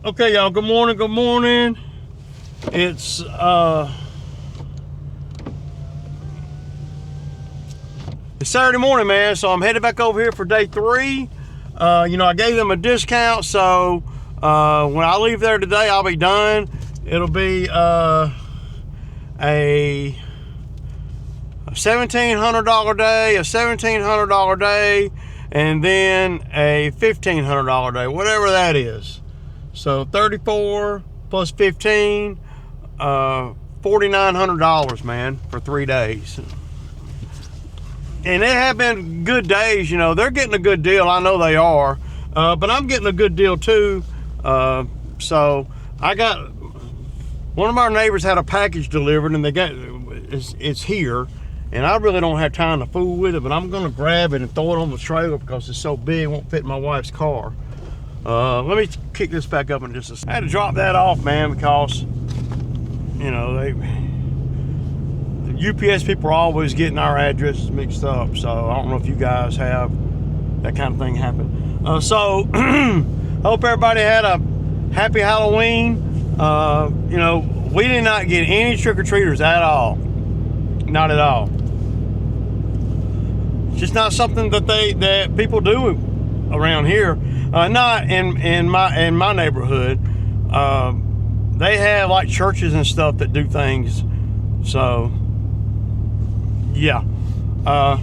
Okay, y'all, good morning, good morning. It's Saturday morning, man, so I'm headed back over here for day 3. I gave them a discount, so when I leave there today, I'll be done. It'll be a $1,700 day, a $1,700 day, and then a $1,500 day, whatever that is. So 34 plus 15, $4,900, man, for 3 days. And they have been good days, they're getting a good deal. I know they are, but I'm getting a good deal too. So I got, one of our neighbors had a package delivered and it's here. And I really don't have time to fool with it, but I'm gonna grab it and throw it on the trailer because it's so big, it won't fit in my wife's car. Let me kick this back up in just a second. I had to drop that off, man, because the UPS people are always getting our addresses mixed up. So I don't know if you guys have that kind of thing happen. Hope everybody had a happy Halloween. We did not get any trick-or-treaters at all. Not at all. It's just not something that people do around here. Not in my neighborhood. They have like churches and stuff that do things. So yeah. But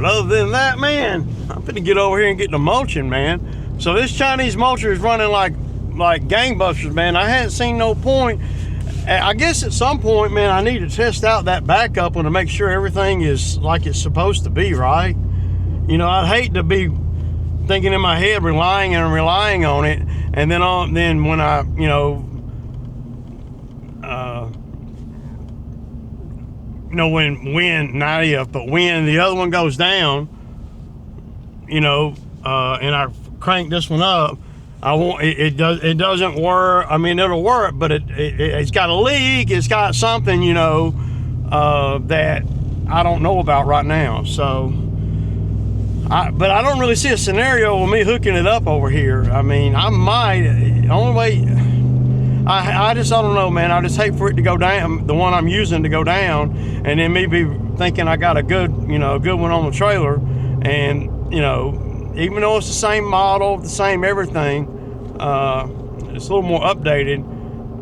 other than that, man, I'm gonna get over here and get the mulching, man. So this Chinese mulcher is running like gangbusters, man. I hadn't seen no point. I guess at some point, man, I need to test out that backup one to make sure everything is like it's supposed to be, right? I'd hate to be thinking in my head, relying on it, and then when I, when the other one goes down, and I crank this one up, it doesn't work. I mean, it'll work, but it's got a leak. It's got something, that I don't know about right now. So, but I don't really see a scenario with me hooking it up over here. I mean, I might. Only way, I don't know, man. I just hate for it to go down, the one I'm using to go down, and then me be thinking I got a good one on the trailer, and even though it's the same model, the same everything, it's a little more updated.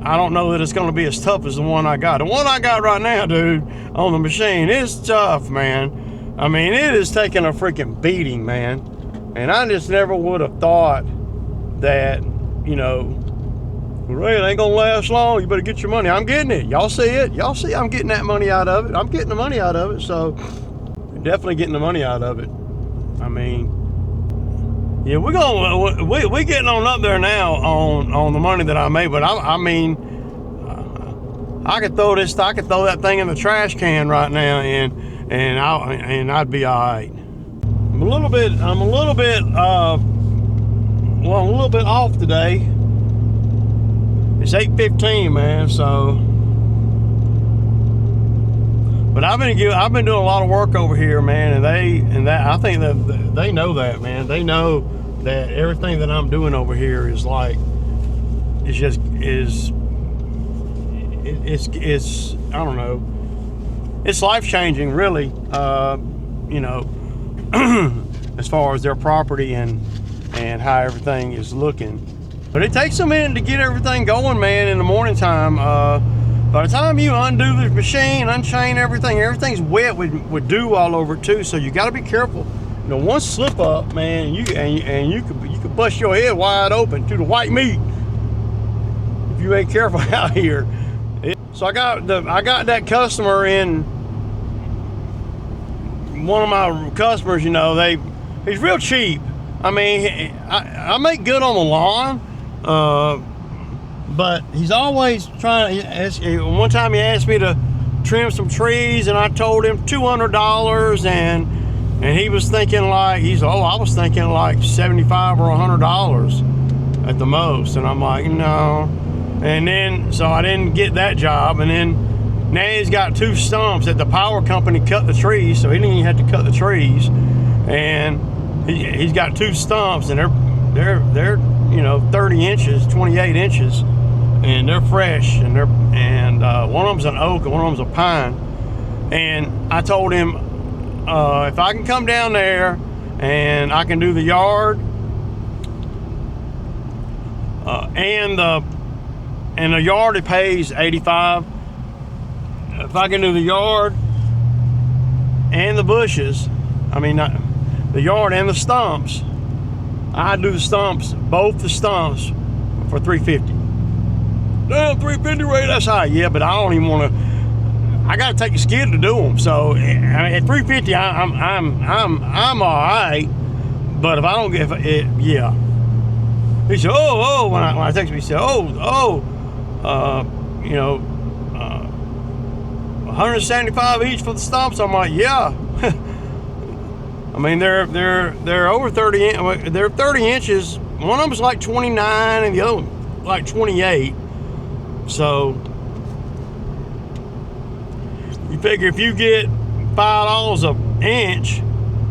I don't know that it's going to be as tough as the one I got. The one I got right now, dude, on the machine, is tough, man. I mean, it is taking a freaking beating, man. And I just never would have thought that, Ray, it ain't going to last long. You better get your money. I'm getting it. Y'all see it. Y'all see I'm getting that money out of it. I'm getting the money out of it. So, definitely getting the money out of it. I mean, yeah, we're getting on up there now on the money that I made. But I mean, I could throw that thing in the trash can right now, and I'd be all right. I'm a little bit off today. It's 8:15, man. So, but I've been doing a lot of work over here, man, I think that they know that, man. They know that everything that I'm doing over here is like, it's I don't know. It's life-changing, really, as far as their property and how everything is looking. But it takes a minute to get everything going, man, in the morning time. By the time you undo the machine, unchain everything's wet with dew all over it too, so you got to be careful. One slip up, man, you could bust your head wide open to the white meat if you ain't careful out here. So I got that customer in. One of my customers, he's real cheap. I mean, I make good on the lawn, but he's always trying. One time he asked me to trim some trees, and I told him $200, and he was thinking like I was thinking like $75 or $100 at the most, and I'm like, no. And then so I didn't get that job, and then now he's got 2 stumps that the power company cut the trees, so he didn't even have to cut the trees, and he's got 2 stumps, and they're 30 inches, 28 inches, and they're fresh, and one of them's an oak and one of them's a pine. And I told him, if I can come down there and I can do the yard and the yard, it pays $85. If I can do the yard and the bushes, the yard and the stumps, I do the stumps, both the stumps, for $350. Damn, $350 rate, that's high. Yeah, but I don't even want to. I got to take a skid to do them. So at $350, I'm all right. But if I don't get it, yeah. He said, oh, when I texted me, he said, 175 each for the stumps. I'm like, yeah. They're over 30. They're 30 inches. One of them's like 29, and the other one like 28. So you figure if you get $5 an inch,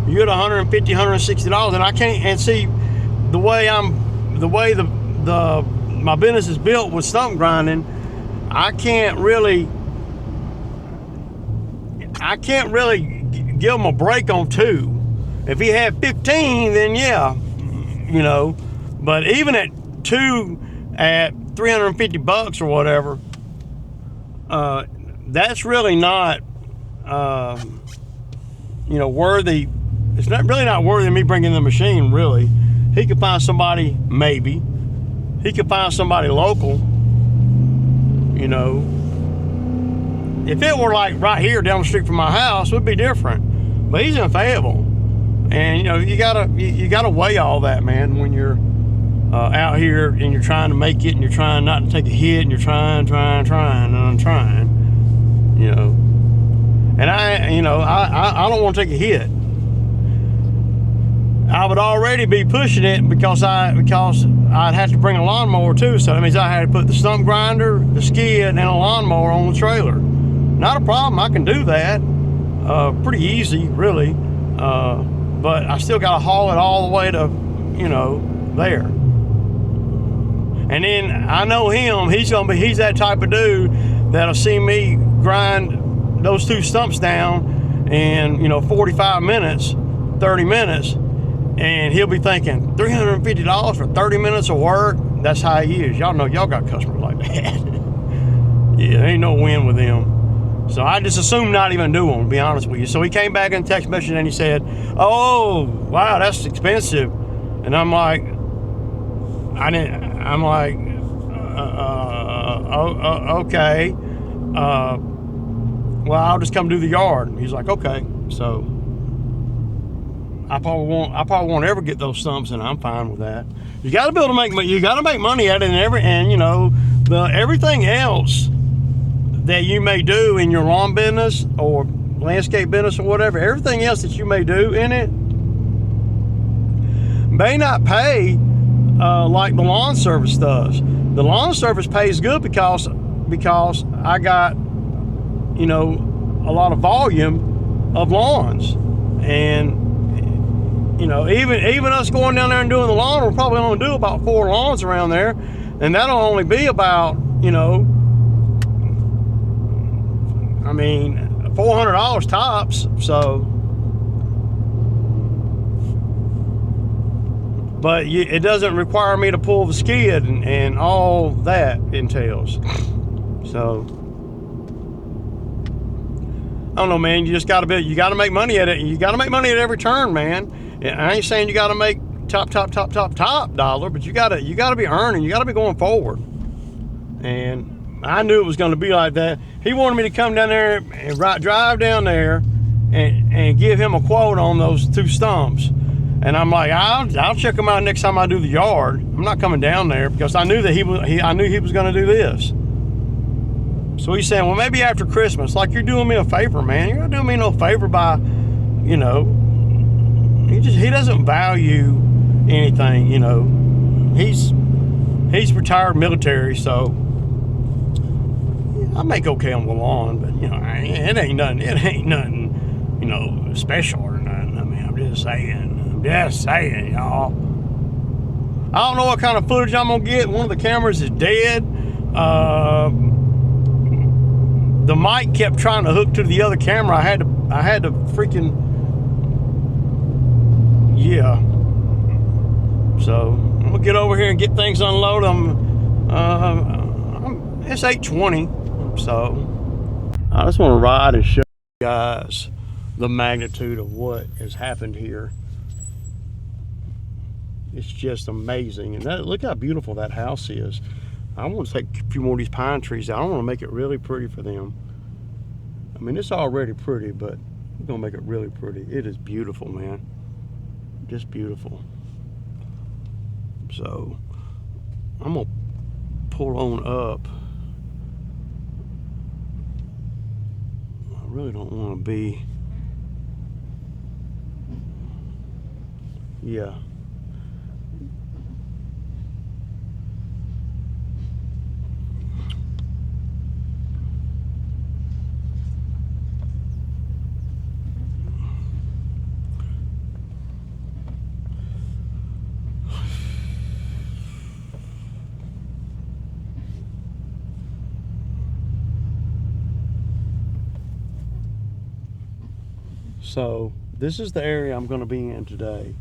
you get $150, $160. And I can't. And see, the way my business is built with stump grinding, I can't really give him a break on 2. If he had 15, then yeah, But even at 2 at $350 or whatever, that's really not, worthy. It's really not worthy of me bringing the machine. Really, he could find somebody. Maybe he could find somebody local. If it were like right here down the street from my house, it would be different. But he's in Fayetteville, and you gotta weigh all that, man, when you're out here and you're trying to make it, and you're trying not to take a hit, and you're trying, and I'm trying, And I don't want to take a hit. I would already be pushing it because I'd have to bring a lawnmower too. So that means I had to put the stump grinder, the skid, and a lawnmower on the trailer. Not a problem. I can do that. Pretty easy, really. But I still got to haul it all the way to, there. And then I know him. He's that type of dude that'll see me grind those 2 stumps down in 45 minutes, 30 minutes. And he'll be thinking, $350 for 30 minutes of work? That's how he is. Y'all know, y'all got customers like that. Yeah, there ain't no win with him. So I just assumed not even do them, to be honest with you. So he came back in text message and he said, oh, wow, that's expensive. And I'm like, okay. Well, I'll just come do the yard. He's like, okay. So I probably won't ever get those stumps, and I'm fine with that. You got to be able to make money at it, and everything else that you may do in your lawn business or landscape business or whatever, everything else that you may do in it may not pay like the lawn service does. The lawn service pays good because I got a lot of volume of lawns, and even us going down there and doing the lawn, we'll probably only do about 4 lawns around there, and that'll only be about $400 tops. So, but it doesn't require me to pull the skid and all that entails. So, I don't know, man. You got to make money at it. You got to make money at every turn, man. I ain't saying you got to make top dollar, but you got to be earning. You got to be going forward. And I knew it was going to be like that. He wanted me to come down there and drive down there and give him a quote on those 2 stumps. And I'm like, I'll check them out next time I do the yard. I'm not coming down there because I knew that I knew he was going to do this. So he's saying, well, maybe after Christmas. Like, you're doing me a favor, man. You're not doing me no favor by, he doesn't value anything, He's retired military, so I make okay on the lawn, but it ain't nothing, special or nothing. I'm just saying, y'all. I don't know what kind of footage I'm gonna get. One of the cameras is dead. The mic kept trying to hook to the other camera. I had to freaking, yeah. So I'm gonna get over here and get things unloaded. It's 8:20, so I just want to ride and show you guys the magnitude of what has happened here. It's just amazing. And look how beautiful that house is. I want to take a few more of these pine trees out. I want to make it really pretty for them. I mean, it's already pretty, but we're gonna make it really pretty. It is beautiful, man. Just beautiful. So I'm gonna pull on up. I really don't want to be, yeah. So this is the area I'm going to be in today.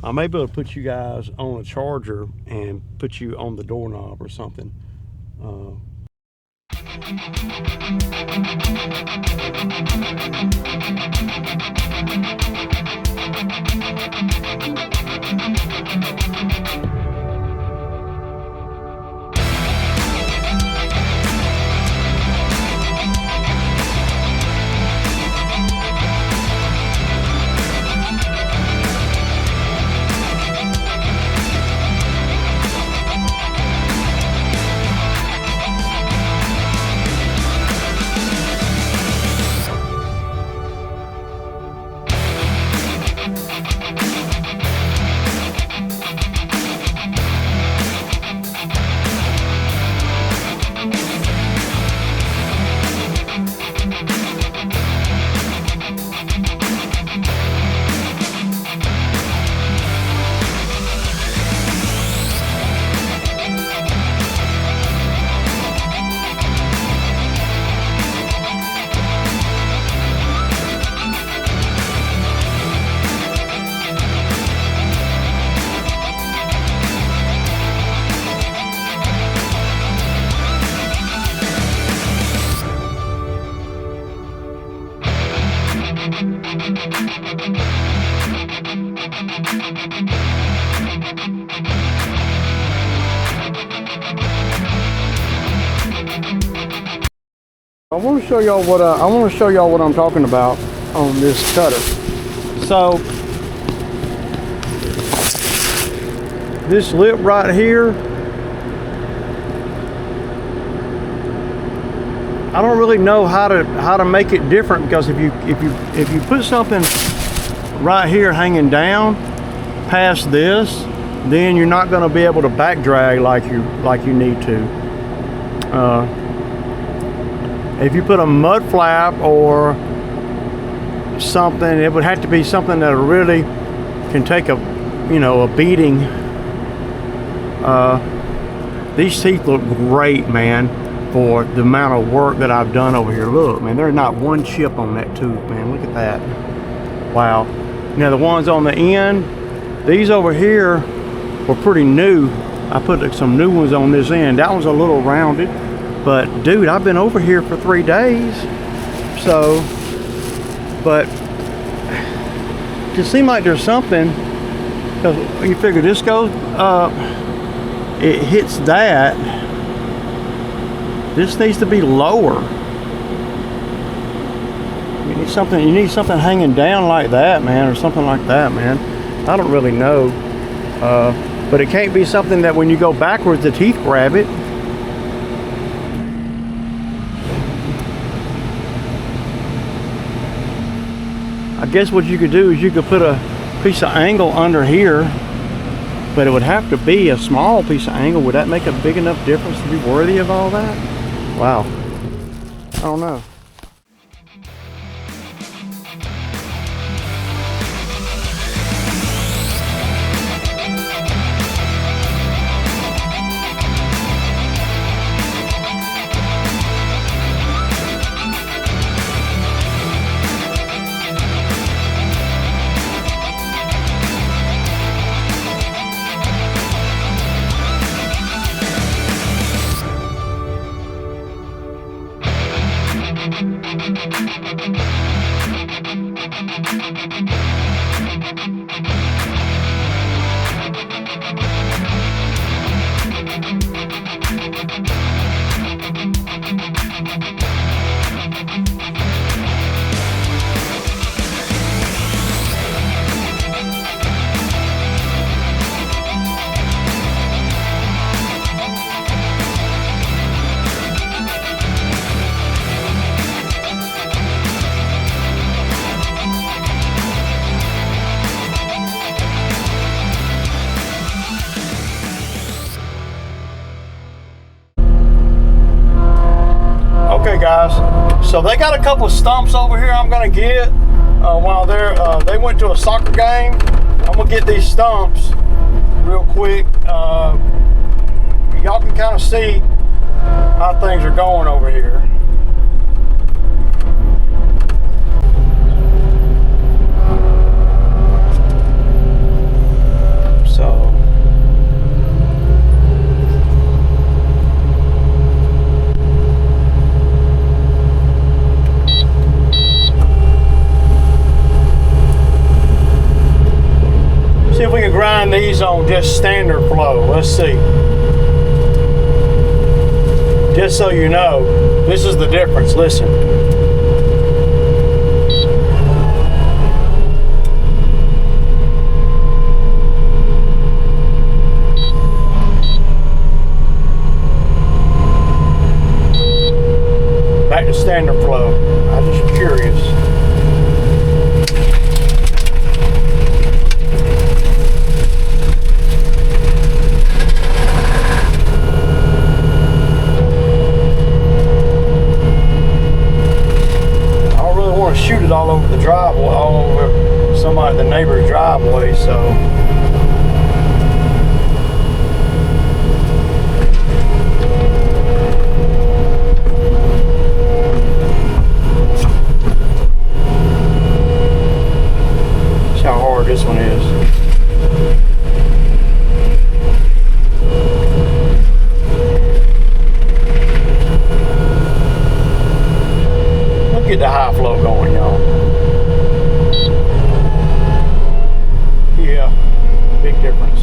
I may be able to put you guys on a charger and put you on the doorknob or something. I want to show y'all what I'm talking about on this cutter. So this lip right here, I don't really know how to make it different, because if you put something right here hanging down past this, then you're not going to be able to back drag like you need to. If you put a mud flap or something, it would have to be something that really can take a beating. These teeth look great, man, for the amount of work that I've done over here. Look, man, there's not one chip on that tooth, man. Look at that. Wow. Now the ones on the end, these over here were pretty new. I put some new ones on this end. That one's a little rounded. But dude, I've been over here for 3 days, so, but it just seems like there's something, because you figure this goes up, it hits that, this needs to be lower. You need something hanging down like that, man, or something like that, man. I don't really know, but it can't be something that when you go backwards, the teeth grab it. I guess what you could do is you could put a piece of angle under here, but it would have to be a small piece of angle. Would that make a big enough difference to be worthy of all that? Wow. I don't know. So they got a couple of stumps over here I'm gonna get while they went to a soccer game. I'm gonna get these stumps real quick. Y'all can kind of see how things are going over here. See if we can grind these on just standard flow. Let's see. Just so you know, this is the difference. Listen. Back to standard flow. I'm just curious. Shoot it all over the driveway, all over the neighbor's driveway, so. See how hard this one is. Get the high flow going, y'all. Yeah, big difference.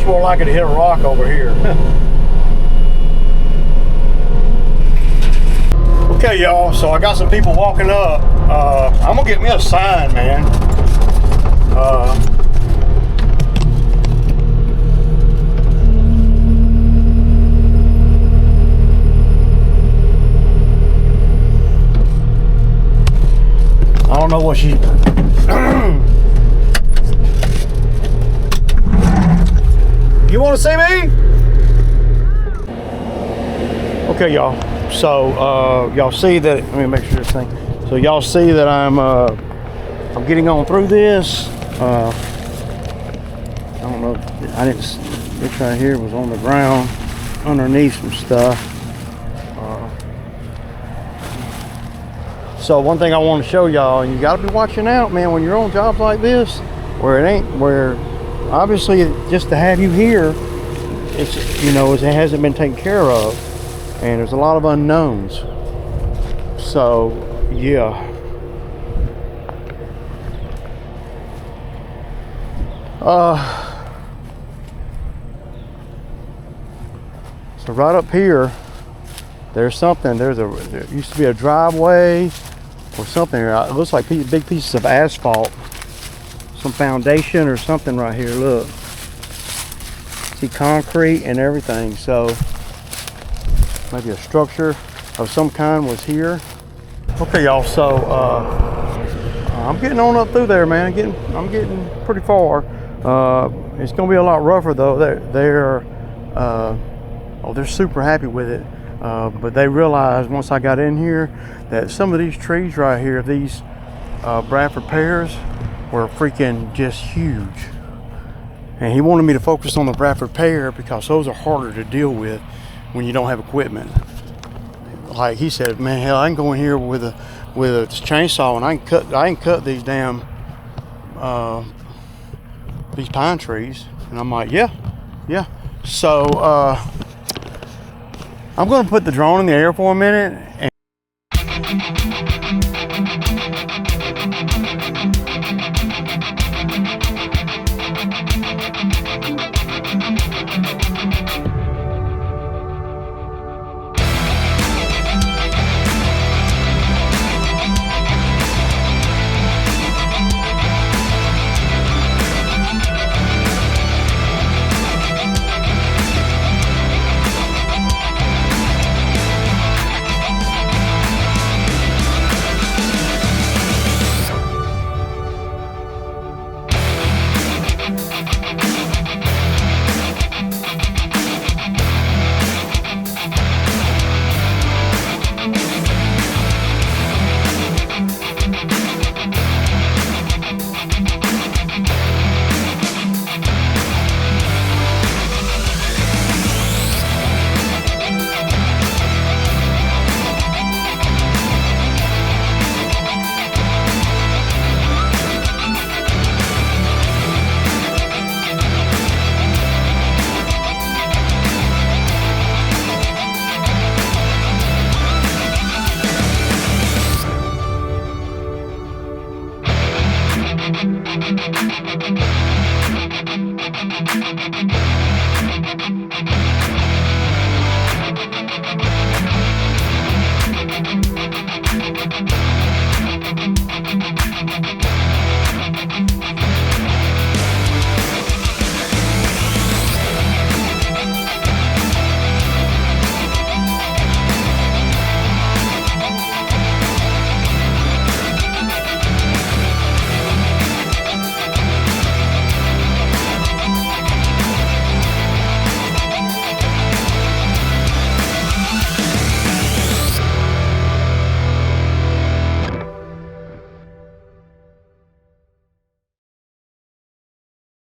More likely to hit a rock over here. Okay, y'all, so I got some people walking up. I'm gonna get me a sign, man. I don't know what she You want to see me? Okay, y'all. So y'all see that. Let me make sure this thing. So y'all see that I'm getting on through this. I don't know. I didn't. This right here was on the ground underneath some stuff. So one thing I want to show y'all, and you got to be watching out, man, when you're on jobs like this, where it ain't where. Obviously, just to have you here, it's, you know, it hasn't been taken care of, and there's a lot of unknowns. So, yeah. So right up here, there's something. There used to be a driveway or something. It looks like big pieces of asphalt. Some foundation or something right here. Look, see concrete and everything. So maybe a structure of some kind was here. Okay, y'all. So I'm getting on up through there, man. I'm getting pretty far. It's gonna be a lot rougher though. They're super happy with it. But they realized once I got in here that some of these trees right here, these Bradford pears, were freaking just huge, and he wanted me to focus on the Bradford pear because those are harder to deal with when you don't have equipment. Like he said, man, hell, I can go in here with a chainsaw and I can cut these damn these pine trees. And I'm like, yeah. So I'm gonna put the drone in the air for a minute.